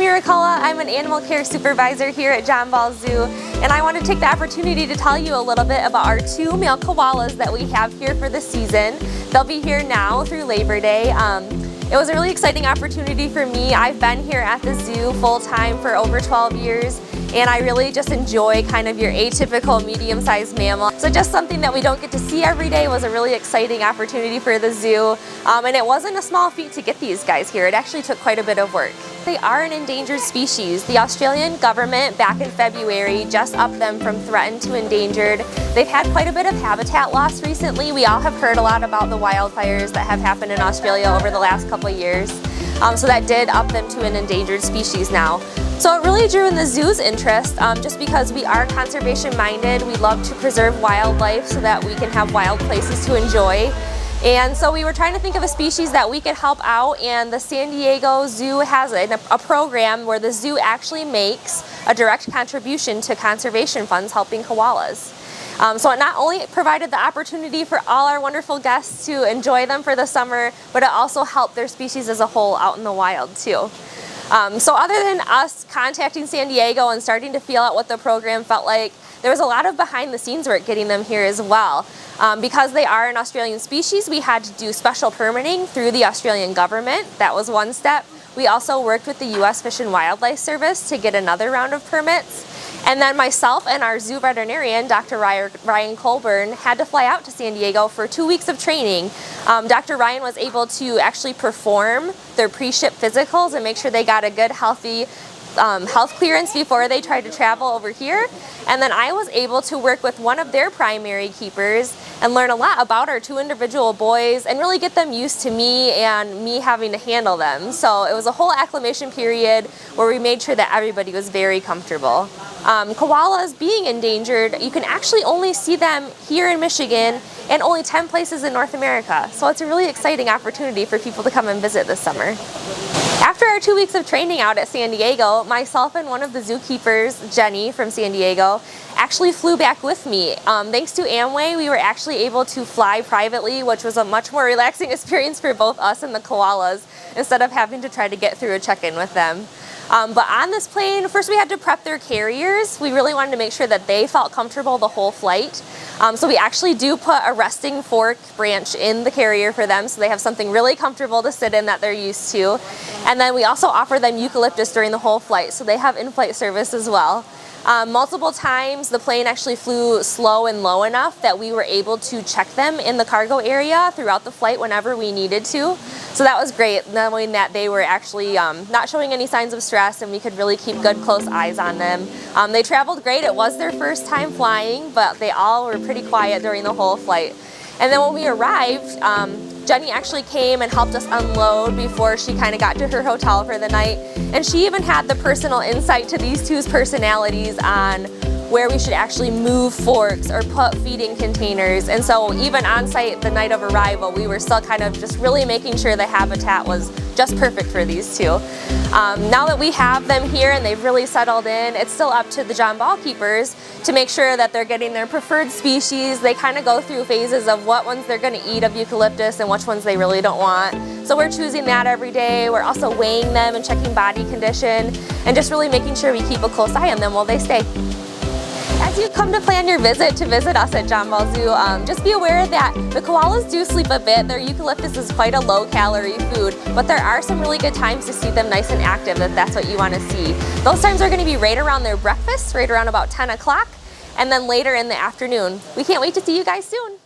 Jaime Racalla. I'm an animal care supervisor here at John Ball Zoo, and I want to take the opportunity to tell you a little bit about our 2 male koalas that we have here for the season. They'll be here now through Labor Day. It was a really exciting opportunity for me. I've been here at the zoo full-time for over 12 years, and I really just enjoy kind of your atypical medium-sized mammal. So just something that we don't get to see every day was a really exciting opportunity for the zoo. And it wasn't a small feat to get these guys here. It actually took quite a bit of work. They are an endangered species. The Australian government back in February just upped them from threatened to endangered. They've had quite a bit of habitat loss recently. We all have heard a lot about the wildfires that have happened in Australia over the last couple of years. So that did up them to an endangered species now. So it really drew in the zoo's interest just because we are conservation minded. We love to preserve wildlife so that we can have wild places to enjoy. And so we were trying to think of a species that we could help out, and the San Diego Zoo has a program where the zoo actually makes a direct contribution to conservation funds helping koalas. So it not only provided the opportunity for all our wonderful guests to enjoy them for the summer, but it also helped their species as a whole out in the wild too. So other than us contacting San Diego and starting to feel out what the program felt like, there was a lot of behind the scenes work getting them here as well. Because they are an Australian species, we had to do special permitting through the Australian government. That was one step. We also worked with the U.S. Fish and Wildlife Service to get another round of permits. And then myself and our zoo veterinarian, Dr. Ryan Colburn, had to fly out to San Diego for 2 weeks of training. Dr. Ryan was able to actually perform their pre-ship physicals and make sure they got a good, healthy health clearance before they tried to travel over here. And then I was able to work with one of their primary keepers and learn a lot about our 2 individual boys and really get them used to me and me having to handle them. So it was a whole acclimation period where we made sure that everybody was very comfortable. Koalas being endangered, you can actually only see them here in Michigan and only 10 places in North America. So it's a really exciting opportunity for people to come and visit this summer. After our 2 weeks of training out at San Diego, myself and one of the zookeepers, Jenny from San Diego, actually flew back with me. Thanks to Amway, we were actually able to fly privately, which was a much more relaxing experience for both us and the koalas, instead of having to try to get through a check-in with them. But on this plane, first we had to prep their carriers. We really wanted to make sure that they felt comfortable the whole flight. So we actually do put a resting fork branch in the carrier for them so they have something really comfortable to sit in that they're used to. And then we also offer them eucalyptus during the whole flight, so they have in-flight service as well. Multiple times the plane actually flew slow and low enough that we were able to check them in the cargo area throughout the flight whenever we needed to. So that was great, knowing that they were actually not showing any signs of stress and we could really keep good close eyes on them. They traveled great. It was their first time flying, but they all were pretty quiet during the whole flight. And then when we arrived, Jenny actually came and helped us unload before she kind of got to her hotel for the night. And she even had the personal insight to these 2's personalities on where we should actually move forks or put feeding containers. And so even on site the night of arrival, we were still kind of just really making sure the habitat was just perfect for these 2. Now that we have them here and they've really settled in, it's still up to the John Ball keepers to make sure that they're getting their preferred species. They kind of go through phases of what ones they're going to eat of eucalyptus and which ones they really don't want. So we're choosing that every day. We're also weighing them and checking body condition and just really making sure we keep a close eye on them while they stay. As you come to plan your visit to visit us at John Ball Zoo, just be aware that the koalas do sleep a bit. Their eucalyptus is quite a low-calorie food, but there are some really good times to see them nice and active if that's what you want to see. Those times are going to be right around their breakfast, right around about 10 o'clock, and then later in the afternoon. We can't wait to see you guys soon.